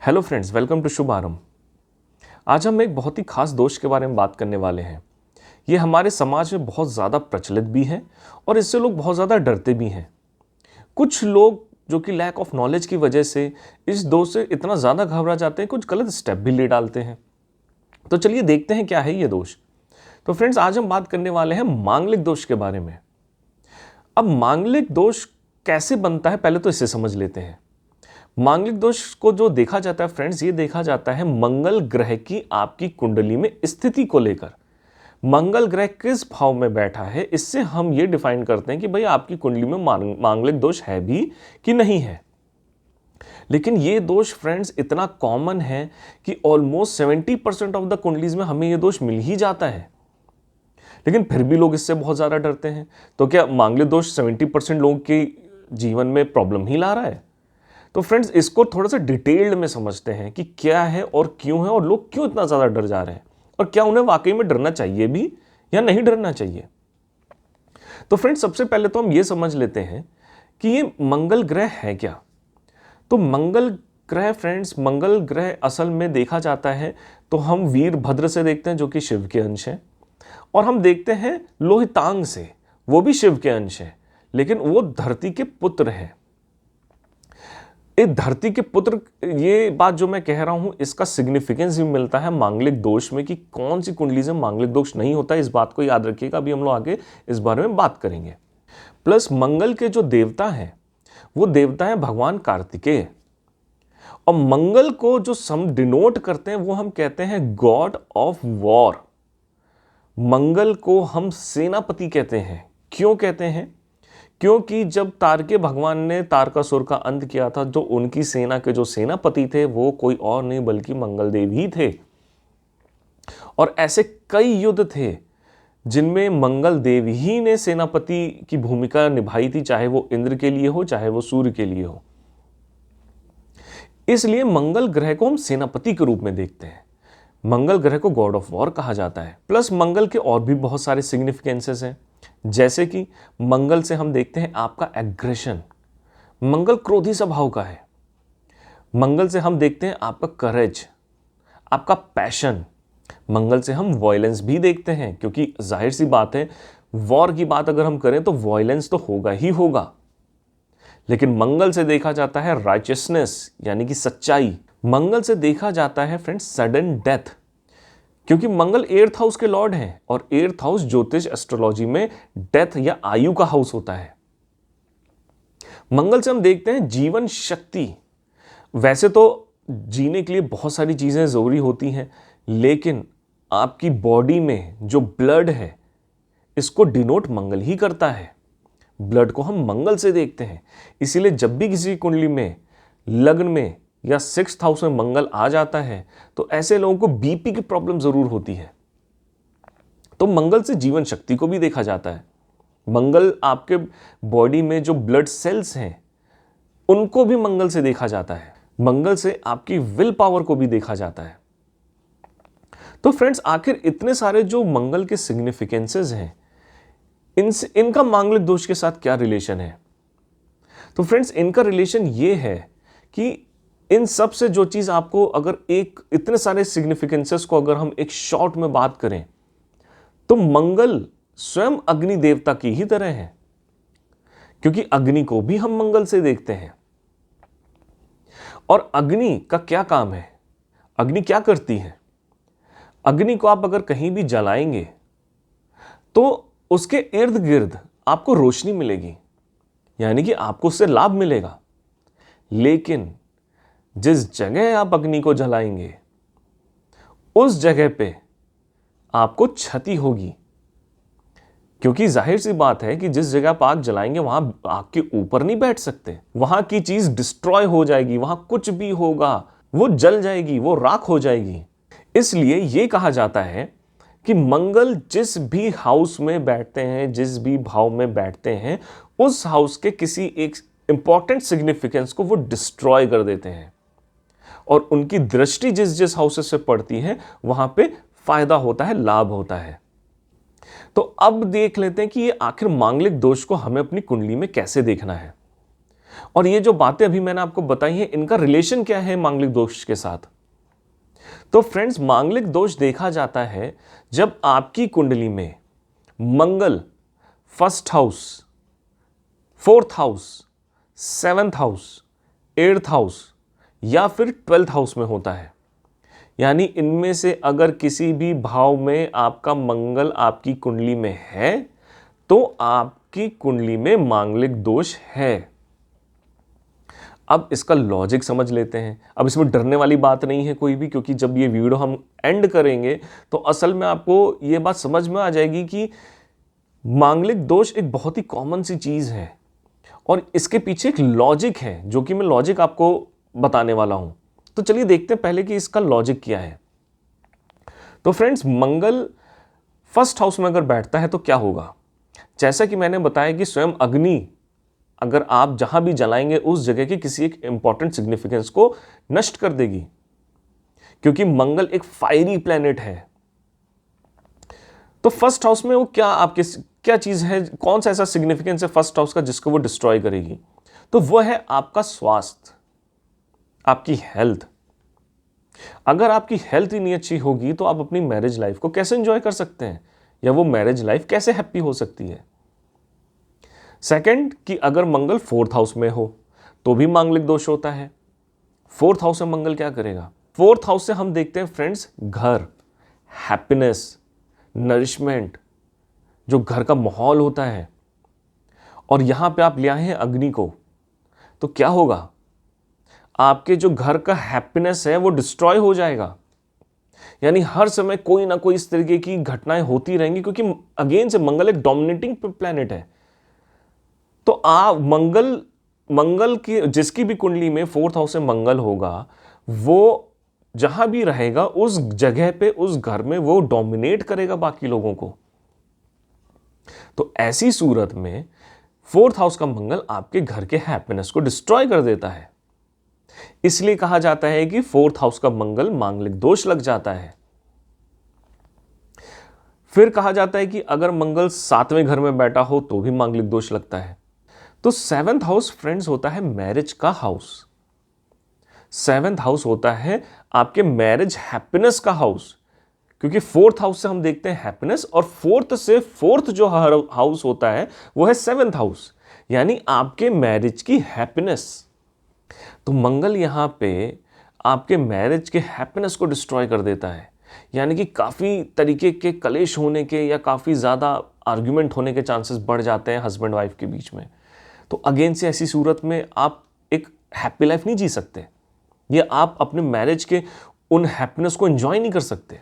Hello friends, welcome to शुभारंभ। आज हम एक बहुत ही खास दोष के बारे में बात करने वाले हैं। ये हमारे समाज में बहुत ज़्यादा प्रचलित भी है और इससे लोग बहुत ज़्यादा डरते भी हैं। कुछ लोग जो कि लैक ऑफ नॉलेज की वजह से इस दोष से इतना ज़्यादा घबरा जाते हैं, कुछ गलत स्टेप भी ले डालते हैं। तो चलिए देखते हैं क्या है ये दोष। तो फ्रेंड्स, आज हम बात करने वाले हैं मांगलिक दोष के बारे में। अब मांगलिक दोष कैसे बनता है, पहले तो इसे समझ लेते हैं। मांगलिक दोष को जो देखा जाता है फ्रेंड्स, ये देखा जाता है मंगल ग्रह की आपकी कुंडली में स्थिति को लेकर। मंगल ग्रह किस भाव में बैठा है, इससे हम ये डिफाइन करते हैं कि भाई आपकी कुंडली में मांगलिक दोष है भी कि नहीं है। लेकिन ये दोष फ्रेंड्स इतना कॉमन है कि ऑलमोस्ट 70% ऑफ द कुंडलीज में हमें ये दोष मिल ही जाता है। लेकिन फिर भी लोग इससे बहुत ज़्यादा डरते हैं। तो क्या मांगलिक दोष 70% लोगों के जीवन में प्रॉब्लम ही ला रहा है? तो फ्रेंड्स, इसको थोड़ा सा डिटेल्ड में समझते हैं कि क्या है और क्यों है और लोग क्यों इतना ज़्यादा डर जा रहे हैं और क्या उन्हें वाकई में डरना चाहिए भी या नहीं डरना चाहिए। तो फ्रेंड्स, सबसे पहले तो हम ये समझ लेते हैं कि ये मंगल ग्रह है क्या। तो मंगल ग्रह फ्रेंड्स, मंगल ग्रह असल में देखा जाता है तो हम वीरभद्र से देखते हैं जो कि शिव के अंश हैं, और हम देखते हैं लोहितांग से, वो भी शिव के अंश है, लेकिन वो धरती के पुत्र है। इस धरती के पुत्र, ये बात जो मैं कह रहा हूं इसका सिग्निफिकेंस भी मिलता है मांगलिक दोष में कि कौन सी कुंडली से मांगलिक दोष नहीं होता है। इस बात को याद रखिएगा, अभी हम लोग आगे इस बारे में बात करेंगे। प्लस मंगल के जो देवता हैं वो देवता है भगवान कार्तिकेय, और मंगल को जो सम डिनोट करते हैं वो हम कहते हैं गॉड ऑफ वॉर। मंगल को हम सेनापति कहते हैं। क्यों कहते हैं? क्योंकि जब तारके भगवान ने तारकासुर का अंत किया था, जो उनकी सेना के जो सेनापति थे वो कोई और नहीं बल्कि मंगल देव ही थे। और ऐसे कई युद्ध थे जिनमें मंगल देव ही ने सेनापति की भूमिका निभाई थी, चाहे वो इंद्र के लिए हो चाहे वो सूर्य के लिए हो। इसलिए मंगल ग्रह को हम सेनापति के रूप में देखते हैं। मंगल ग्रह को गॉड ऑफ वॉर कहा जाता है। प्लस मंगल के और भी बहुत सारे सिग्निफिकेंसेस हैं, जैसे कि मंगल से हम देखते हैं आपका एग्रेशन, मंगल क्रोधी स्वभाव का है। मंगल से हम देखते हैं आपका करेज, आपका पैशन। मंगल से हम वॉयलेंस भी देखते हैं, क्योंकि जाहिर सी बात है वॉर की बात अगर हम करें तो वॉयलेंस तो होगा ही होगा। लेकिन मंगल से देखा जाता है राइचियसनेस, यानी कि सच्चाई। मंगल से देखा जाता है फ्रेंड्स सडन डेथ, क्योंकि मंगल 8th हाउस के लॉर्ड हैं, और 8th हाउस ज्योतिष एस्ट्रोलॉजी में डेथ या आयु का हाउस होता है। मंगल से हम देखते हैं जीवन शक्ति। वैसे तो जीने के लिए बहुत सारी चीजें जरूरी होती हैं, लेकिन आपकी बॉडी में जो ब्लड है इसको डिनोट मंगल ही करता है। ब्लड को हम मंगल से देखते हैं। इसीलिए जब भी किसी कुंडली में, लग्न में या 6th हाउस में मंगल आ जाता है तो ऐसे लोगों को बीपी की प्रॉब्लम जरूर होती है। तो मंगल से जीवन शक्ति को भी देखा जाता है। मंगल आपके बॉडी में जो ब्लड सेल्स हैं उनको भी मंगल से देखा जाता है। मंगल से आपकी विल पावर को भी देखा जाता है। तो फ्रेंड्स, आखिर इतने सारे जो मंगल के सिग्निफिकेंसेस हैं, इनका मांगलिक दोष के साथ क्या रिलेशन है? तो फ्रेंड्स, इनका रिलेशन ये है कि इन सब से जो चीज आपको, अगर एक इतने सारे सिग्निफिकेंसेस को अगर हम एक शॉर्ट में बात करें तो मंगल स्वयं अग्नि देवता की ही तरह है, क्योंकि अग्नि को भी हम मंगल से देखते हैं। और अग्नि का क्या काम है? अग्नि क्या करती है? अग्नि को आप अगर कहीं भी जलाएंगे तो उसके इर्द गिर्द आपको रोशनी मिलेगी, यानी कि आपको उससे लाभ मिलेगा। लेकिन जिस जगह आप अग्नि को जलाएंगे उस जगह पे आपको क्षति होगी, क्योंकि जाहिर सी बात है कि जिस जगह आप आग जलाएंगे वहां आग के ऊपर नहीं बैठ सकते। वहां की चीज डिस्ट्रॉय हो जाएगी, वहां कुछ भी होगा वो जल जाएगी, वो राख हो जाएगी। इसलिए यह कहा जाता है कि मंगल जिस भी हाउस में बैठते हैं, जिस भी भाव में बैठते हैं, उस हाउस के किसी एक इंपॉर्टेंट सिग्निफिकेंस को वो डिस्ट्रॉय कर देते हैं, और उनकी दृष्टि जिस जिस हाउसेस से पड़ती है वहां पे फायदा होता है, लाभ होता है। तो अब देख लेते हैं कि ये आखिर मांगलिक दोष को हमें अपनी कुंडली में कैसे देखना है। और ये जो बातें अभी मैंने आपको बताई हैं, इनका रिलेशन क्या है मांगलिक दोष के साथ? तो फ्रेंड्स, मांगलिक दोष देखा जाता है जब आपकी कुंडली में Mangal first house, fourth house, seventh house, eighth house या फिर ट्वेल्थ हाउस में होता है। यानी इनमें से अगर किसी भी भाव में आपका मंगल आपकी कुंडली में है तो आपकी कुंडली में मांगलिक दोष है। अब इसका लॉजिक समझ लेते हैं। अब इसमें डरने वाली बात नहीं है कोई भी, क्योंकि जब ये वीडियो हम एंड करेंगे तो असल में आपको ये बात समझ में आ जाएगी कि मांगलिक दोष एक बहुत ही कॉमन सी चीज है और इसके पीछे एक लॉजिक है, जो कि मैं लॉजिक आपको बताने वाला हूं। तो चलिए देखते हैं पहले कि इसका लॉजिक क्या है। तो फ्रेंड्स, मंगल फर्स्ट हाउस में अगर बैठता है तो क्या होगा? जैसा कि मैंने बताया कि स्वयं अग्नि अगर आप जहां भी जलाएंगे उस जगह के किसी एक इंपॉर्टेंट सिग्निफिकेंस को नष्ट कर देगी, क्योंकि मंगल एक फायरी प्लैनेट है। तो फर्स्ट हाउस में वो क्या चीज है, कौन सा ऐसा सिग्निफिकेंस है फर्स्ट हाउस का जिसको वो डिस्ट्रॉय करेगी? तो वो है आपका स्वास्थ्य, आपकी हेल्थ। अगर आपकी हेल्थ ही नहीं अच्छी होगी तो आप अपनी मैरिज लाइफ को कैसे एंजॉय कर सकते हैं, या वो मैरिज लाइफ कैसे हैप्पी हो सकती है? सेकंड, कि अगर मंगल फोर्थ हाउस में हो तो भी मांगलिक दोष होता है। फोर्थ हाउस में मंगल क्या करेगा? फोर्थ हाउस से हम देखते हैं फ्रेंड्स घर, हैप्पीनेस, नरिशमेंट, जो घर का माहौल होता है। और यहां पे आप ले आए हैं अग्नि को, तो क्या होगा? आपके जो घर का हैप्पीनेस है वो डिस्ट्रॉय हो जाएगा। यानी हर समय कोई ना कोई इस तरीके की घटनाएं होती रहेंगी, क्योंकि अगेन से मंगल एक डोमिनेटिंग प्लैनेट है। तो मंगल की जिसकी भी कुंडली में फोर्थ हाउस से मंगल होगा, वो जहां भी रहेगा उस जगह पे, उस घर में वो डोमिनेट करेगा बाकी लोगों को। तो ऐसी सूरत में फोर्थ हाउस का मंगल आपके घर के हैप्पीनेस को डिस्ट्रॉय कर देता है। इसलिए कहा जाता है कि फोर्थ हाउस का मंगल मांगलिक दोष लग जाता है। फिर कहा जाता है कि अगर मंगल सातवें घर में बैठा हो तो भी मांगलिक दोष लगता है। तो सेवेंथ हाउस फ्रेंड्स होता है मैरिज का हाउस। सेवेंथ हाउस होता है आपके मैरिज हैप्पीनेस का हाउस, क्योंकि फोर्थ हाउस से हम देखते हैं हैप्पीनेस, और फोर्थ से फोर्थ जो हाउस होता है वो है सेवेंथ हाउस, यानी आपके मैरिज की हैप्पीनेस। तो मंगल यहां पे आपके मैरिज के हैप्पीनेस को डिस्ट्रॉय कर देता है। यानी कि काफ़ी तरीके के कलेश होने के या काफ़ी ज़्यादा आर्ग्यूमेंट होने के चांसेस बढ़ जाते हैं हस्बैंड वाइफ के बीच में। तो अगेन से ऐसी सूरत में आप एक हैप्पी लाइफ नहीं जी सकते, या आप अपने मैरिज के उन हैप्पीनेस को एंजॉय नहीं कर सकते।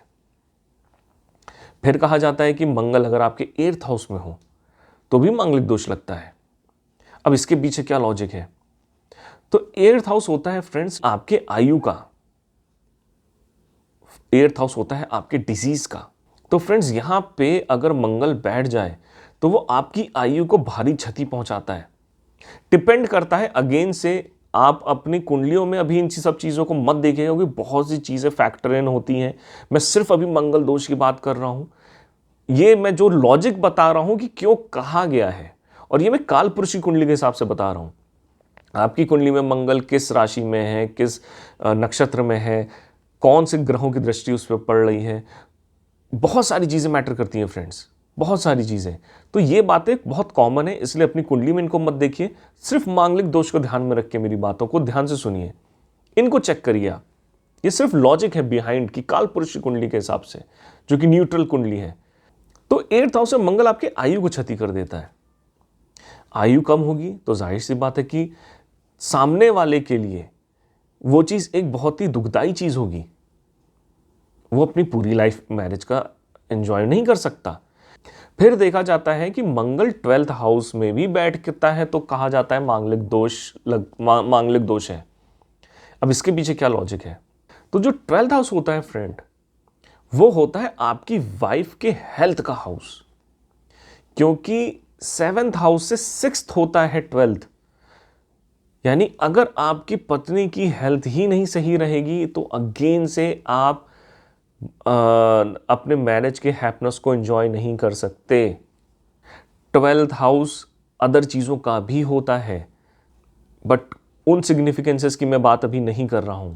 फिर कहा जाता है कि मंगल अगर आपके एट्थ हाउस में हो तो भी मांगलिक दोष लगता है। अब इसके पीछे क्या लॉजिक है? तो एट्थ हाउस होता है फ्रेंड्स आपके आयु का, एट्थ हाउस होता है आपके डिजीज का। तो फ्रेंड्स, यहां पे अगर मंगल बैठ जाए तो वो आपकी आयु को भारी क्षति पहुंचाता है। डिपेंड करता है अगेन से, आप अपनी कुंडलियों में अभी इन सब चीज़ों को मत देखिएगा, क्योंकि बहुत सी चीज़ें फैक्टर इन होती हैं। मैं सिर्फ अभी मंगल दोष की बात कर रहा हूँ। ये मैं जो लॉजिक बता रहा हूँ कि क्यों कहा गया है, और ये मैं काल पुरुष की कुंडली के हिसाब से बता रहा हूँ। आपकी कुंडली में मंगल किस राशि में है, किस नक्षत्र में है, कौन से ग्रहों की दृष्टि उस पर पड़ रही है, बहुत सारी चीज़ें मैटर करती हैं फ्रेंड्स, बहुत सारी चीज़ें। तो ये बातें बहुत कॉमन है, इसलिए अपनी कुंडली में इनको मत देखिए, सिर्फ मांगलिक दोष को ध्यान में रख के मेरी बातों को ध्यान से सुनिए, इनको चेक करिए आप। ये सिर्फ लॉजिक है बिहाइंड की काल पुरुष की कुंडली के हिसाब से, जो कि न्यूट्रल कुंडली है। तो एट्थ हाउस से मंगल आपके आयु को क्षति कर देता है। आयु कम होगी तो जाहिर सी बात है कि सामने वाले के लिए वो चीज़ एक बहुत ही दुखदाई चीज़ होगी। वो अपनी पूरी लाइफ मैरिज का एंजॉय नहीं कर सकता। फिर देखा जाता है कि मंगल ट्वेल्थ हाउस में भी बैठता है तो कहा जाता है मांगलिक दोष है। अब इसके पीछे क्या लॉजिक है? तो जो ट्वेल्थ हाउस होता है फ्रेंड, वो होता है आपकी वाइफ के हेल्थ का हाउस, क्योंकि सेवेंथ हाउस से सिक्स्थ होता है ट्वेल्थ। यानी अगर आपकी पत्नी की हेल्थ ही नहीं सही रहेगी तो अगेन से आप अपने मैरिज के हैप्पीनेस को एंजॉय नहीं कर सकते। ट्वेल्थ हाउस अदर चीज़ों का भी होता है, बट उन सिग्निफिकेंसेस की मैं बात अभी नहीं कर रहा हूं।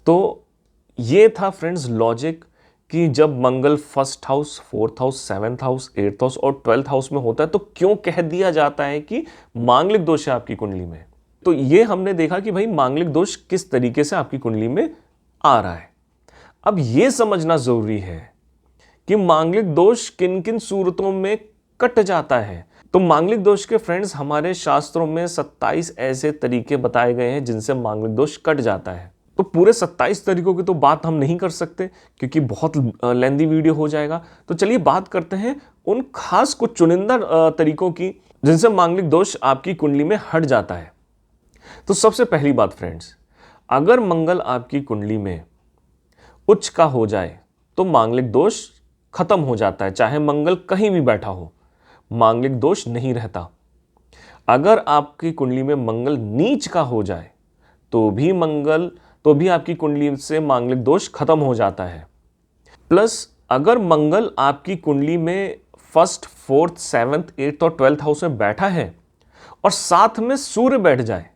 तो ये था फ्रेंड्स लॉजिक कि जब Mangal first house, fourth house, seventh house, eighth house और 12th हाउस में होता है तो क्यों कह दिया जाता है कि मांगलिक दोष है आपकी कुंडली में। तो ये हमने देखा कि भाई मांगलिक दोष किस तरीके से आपकी कुंडली में आ रहा है। अब यह समझना जरूरी है कि मांगलिक दोष किन किन सूरतों में कट जाता है। तो मांगलिक दोष के फ्रेंड्स हमारे शास्त्रों में 27 ऐसे तरीके बताए गए हैं जिनसे मांगलिक दोष कट जाता है। तो पूरे 27 तरीकों की तो बात हम नहीं कर सकते क्योंकि बहुत लेंदी वीडियो हो जाएगा। तो चलिए बात करते हैं उन खास कुछ चुनिंदा तरीकों की जिनसे मांगलिक दोष आपकी कुंडली में हट जाता है। तो सबसे पहली बात फ्रेंड्स, अगर मंगल आपकी कुंडली में उच्च का हो जाए तो मांगलिक दोष खत्म हो जाता है। चाहे मंगल कहीं भी बैठा हो, मांगलिक दोष नहीं रहता। अगर आपकी कुंडली में मंगल नीच का हो जाए तो भी आपकी कुंडली से मांगलिक दोष खत्म हो जाता है। प्लस अगर मंगल आपकी कुंडली में फर्स्ट, फोर्थ, सेवंथ, एट्थ और 12th हाउस में बैठा है और साथ में सूर्य बैठ जाए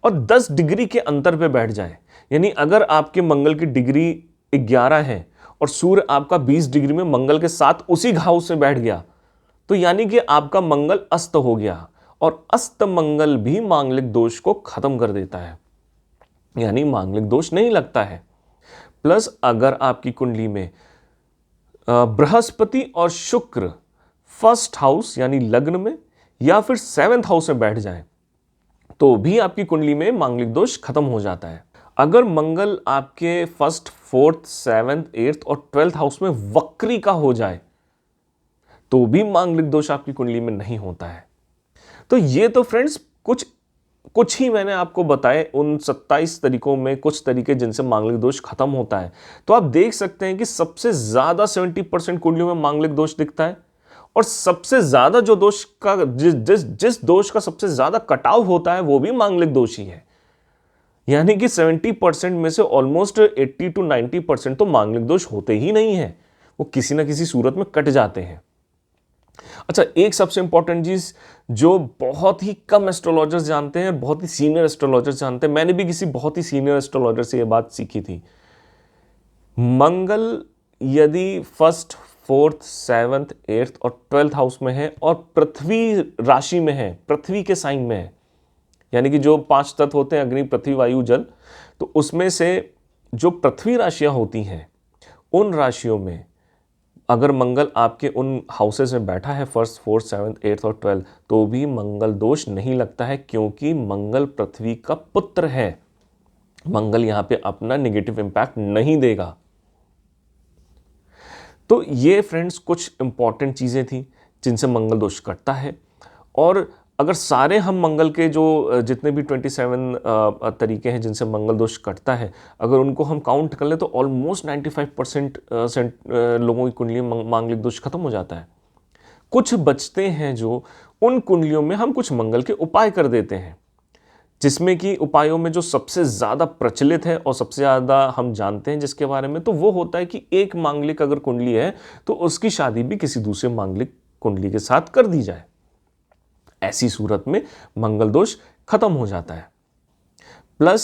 और 10 डिग्री के अंतर पे बैठ जाए, यानी अगर आपके मंगल की डिग्री 11 है और सूर्य आपका 20 डिग्री में मंगल के साथ उसी हाउस में बैठ गया, तो यानी कि आपका मंगल अस्त हो गया। और अस्त मंगल भी मांगलिक दोष को खत्म कर देता है, यानी मांगलिक दोष नहीं लगता है। प्लस अगर आपकी कुंडली में बृहस्पति और शुक्र फर्स्ट हाउस यानी लग्न में या फिर 7th हाउस में बैठ जाए तो भी आपकी कुंडली में मांगलिक दोष खत्म हो जाता है। अगर मंगल आपके फर्स्ट, फोर्थ, 7th, 8th और 12th हाउस में वक्री का हो जाए तो भी मांगलिक दोष आपकी कुंडली में नहीं होता है। तो ये तो फ्रेंड्स कुछ ही मैंने आपको बताए उन 27 तरीकों में कुछ तरीके जिनसे मांगलिक दोष खत्म होता है। तो आप देख सकते हैं कि सबसे ज्यादा 70% कुंडलियों में मांगलिक दोष दिखता है और सबसे ज्यादा जो दोष का जिस दोष का सबसे ज्यादा कटाव होता है वो भी मांगलिक दोष ही है। यानी कि 70% में से ऑलमोस्ट 80 to 90% तो मांगलिक दोष होते ही नहीं है, वो किसी ना किसी सूरत में कट जाते हैं। अच्छा, एक सबसे इंपॉर्टेंट चीज जो बहुत ही कम एस्ट्रोलॉजर्स जानते हैं, बहुत ही सीनियर एस्ट्रोलॉजर्स जानते हैं, मैंने भी किसी बहुत ही सीनियर एस्ट्रोलॉजर से यह बात सीखी थी। मंगल यदि फर्स्ट, फोर्थ, 7th, 8th और 12th हाउस में है और पृथ्वी राशि में है, पृथ्वी के साइन में है, यानी कि जो 5 तत्व होते हैं अग्नि, पृथ्वी, वायु, जल, तो उसमें से जो पृथ्वी राशियां होती हैं उन राशियों में अगर मंगल आपके उन हाउसेस में बैठा है फर्स्ट, फोर्थ, 7th, 8th और 12th, तो भी मंगल दोष नहीं लगता है क्योंकि मंगल पृथ्वी का पुत्र है। मंगल यहां पे अपना नेगेटिव इंपैक्ट नहीं देगा। तो ये फ्रेंड्स कुछ इंपॉर्टेंट चीजें थी जिनसे मंगल दोष कटता है। और अगर सारे हम मंगल के जो जितने भी 27 तरीके हैं जिनसे मंगल दोष कटता है, अगर उनको हम काउंट कर ले तो ऑलमोस्ट 95% लोगों की कुंडली में मांगलिक दोष खत्म हो जाता है। कुछ बचते हैं जो उन कुंडलियों में हम कुछ मंगल के उपाय कर देते हैं, जिसमें कि उपायों में जो सबसे ज्यादा प्रचलित है और सबसे ज्यादा हम जानते हैं जिसके बारे में, तो वो होता है कि एक मांगलिक अगर कुंडली है तो उसकी शादी भी किसी दूसरे मांगलिक कुंडली के साथ कर दी जाए। ऐसी सूरत में मंगल दोष खत्म हो जाता है। प्लस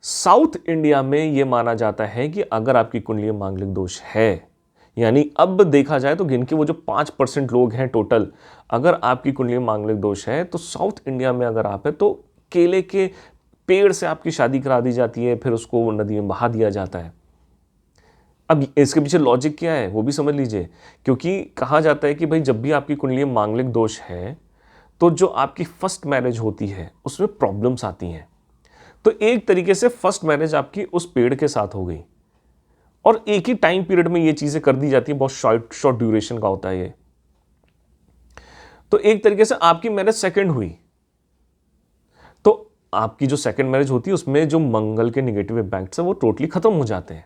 साउथ इंडिया में यह माना जाता है कि अगर आपकी कुंडली में मांगलिक दोष है, यानी अब देखा जाए तो गिन के वो जो 5% लोग हैं टोटल, अगर आपकी कुंडली में मांगलिक दोष है तो साउथ इंडिया में अगर आप है तो केले के पेड़ से आपकी शादी करा दी जाती है, फिर उसको नदी में बहा दिया जाता है। अब इसके पीछे लॉजिक क्या है वो भी समझ लीजिए, क्योंकि कहा जाता है कि भाई जब भी आपकी कुंडली में मांगलिक दोष है तो जो आपकी फर्स्ट मैरिज होती है उसमें प्रॉब्लम्स आती हैं। तो एक तरीके से फर्स्ट मैरिज आपकी उस पेड़ के साथ हो गई और एक ही टाइम पीरियड में ये चीजें कर दी जाती है, बहुत शॉर्ट ड्यूरेशन का होता है ये। तो एक तरीके से आपकी मैरिज सेकंड हुई, तो आपकी जो सेकंड मैरिज होती है उसमें जो मंगल के नेगेटिव इंपैक्ट्स है वो टोटली खत्म हो जाते हैं।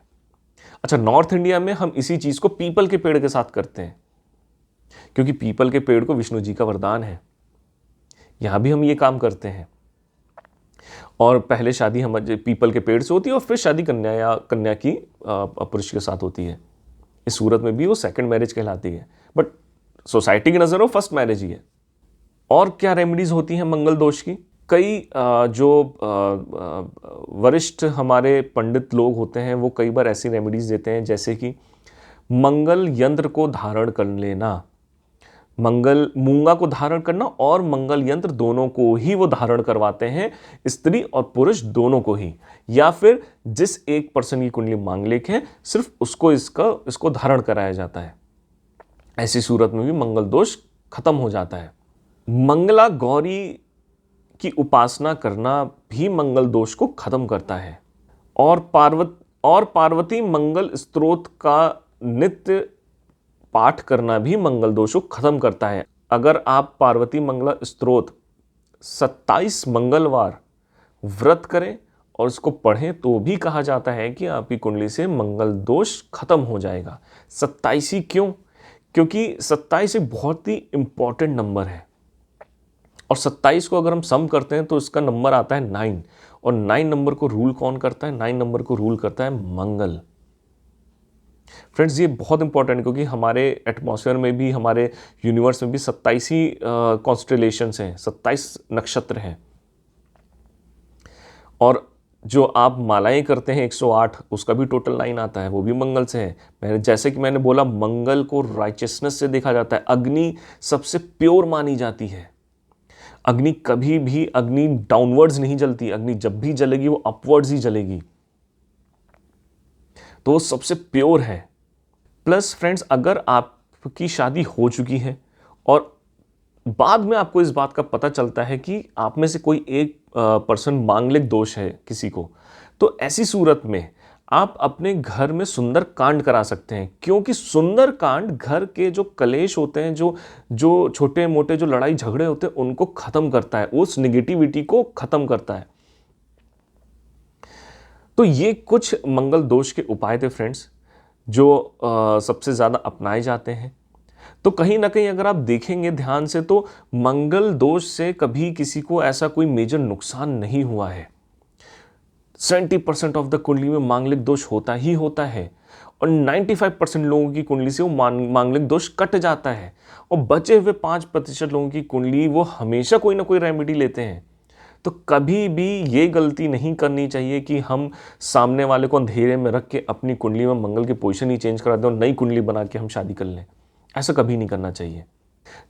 अच्छा, नॉर्थ इंडिया में हम इसी चीज को पीपल के पेड़ के साथ करते हैं, क्योंकि पीपल के पेड़ को विष्णु जी का वरदान है। यहां भी हम ये काम करते हैं और पहले शादी हमारे पीपल के पेड़ से होती है और फिर शादी कन्या की पुरुष के साथ होती है। इस सूरत में भी वो सेकंड मैरिज कहलाती है, बट सोसाइटी की नजर हो फर्स्ट मैरिज ही है। और क्या रेमेडीज होती हैं मंगल दोष की? कई जो वरिष्ठ हमारे पंडित लोग होते हैं वो कई बार ऐसी रेमेडीज देते हैं, जैसे कि मंगल यंत्र को धारण कर लेना, मंगल मूंगा को धारण करना और मंगल यंत्र दोनों को ही वो धारण करवाते हैं, स्त्री और पुरुष दोनों को ही, या फिर जिस एक पर्सन की कुंडली मांगलिक है सिर्फ उसको इसको धारण कराया जाता है। ऐसी सूरत में भी मंगल दोष खत्म हो जाता है। मंगला गौरी की उपासना करना भी मंगल दोष को खत्म करता है। और पार्वती मंगल स्तोत्र का नित्य पाठ करना भी मंगल दोष को खत्म करता है। अगर आप पार्वती मंगला स्तोत्र 27 मंगलवार व्रत करें और इसको पढ़ें तो भी कहा जाता है कि आपकी कुंडली से मंगल दोष खत्म हो जाएगा। 27 ही क्यों? क्योंकि 27 एक बहुत ही इंपॉर्टेंट नंबर है, और 27 को अगर हम सम करते हैं तो इसका नंबर आता है 9, और 9 नंबर को रूल कौन करता है? 9 नंबर को रूल करता है मंगल। फ्रेंड्स, ये बहुत इंपॉर्टेंट है, क्योंकि हमारे एटमॉस्फेयर में भी, हमारे यूनिवर्स में भी 27 ही कॉन्स्टेलेशंस हैं, 27 नक्षत्र हैं। और जो आप मालाएं करते हैं 108, उसका भी टोटल 9 आता है, वो भी मंगल से है। जैसे कि मैंने बोला, मंगल को राइचियसनेस से देखा जाता है। अग्नि सबसे प्योर मानी जाती है। अग्नि कभी भी डाउनवर्ड्स नहीं जलती, अग्नि जब भी जलेगी वो अपवर्ड्स ही जलेगी, तो वो सबसे प्योर है। प्लस फ्रेंड्स, अगर आपकी शादी हो चुकी है और बाद में आपको इस बात का पता चलता है कि आप में से कोई एक पर्सन मांगलिक दोष है किसी को, तो ऐसी सूरत में आप अपने घर में सुंदर कांड करा सकते हैं, क्योंकि सुंदर कांड घर के जो कलेश होते हैं, जो छोटे मोटे जो लड़ाई झगड़े होते हैं, उनको खत्म करता है, उस निगेटिविटी को खत्म करता है। तो ये कुछ मंगल दोष के उपाय थे फ्रेंड्स, जो सबसे ज़्यादा अपनाए जाते हैं। तो कहीं ना कहीं अगर आप देखेंगे ध्यान से, तो मंगल दोष से कभी किसी को ऐसा कोई मेजर नुकसान नहीं हुआ है। 70% ऑफ द कुंडली में मांगलिक दोष होता ही होता है, और 95% लोगों की कुंडली से वो मांगलिक दोष कट जाता है, और बचे हुए 5% लोगों की कुंडली वो हमेशा कोई ना कोई रेमेडी लेते हैं। तो कभी भी ये गलती नहीं करनी चाहिए कि हम सामने वाले को अंधेरे में रख के अपनी कुंडली में मंगल की पोजीशन ही चेंज करा दें और नई कुंडली बना के हम शादी कर लें। ऐसा कभी नहीं करना चाहिए।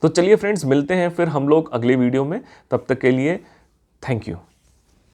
तो चलिए फ्रेंड्स, मिलते हैं फिर हम लोग अगले वीडियो में। तब तक के लिए थैंक यू।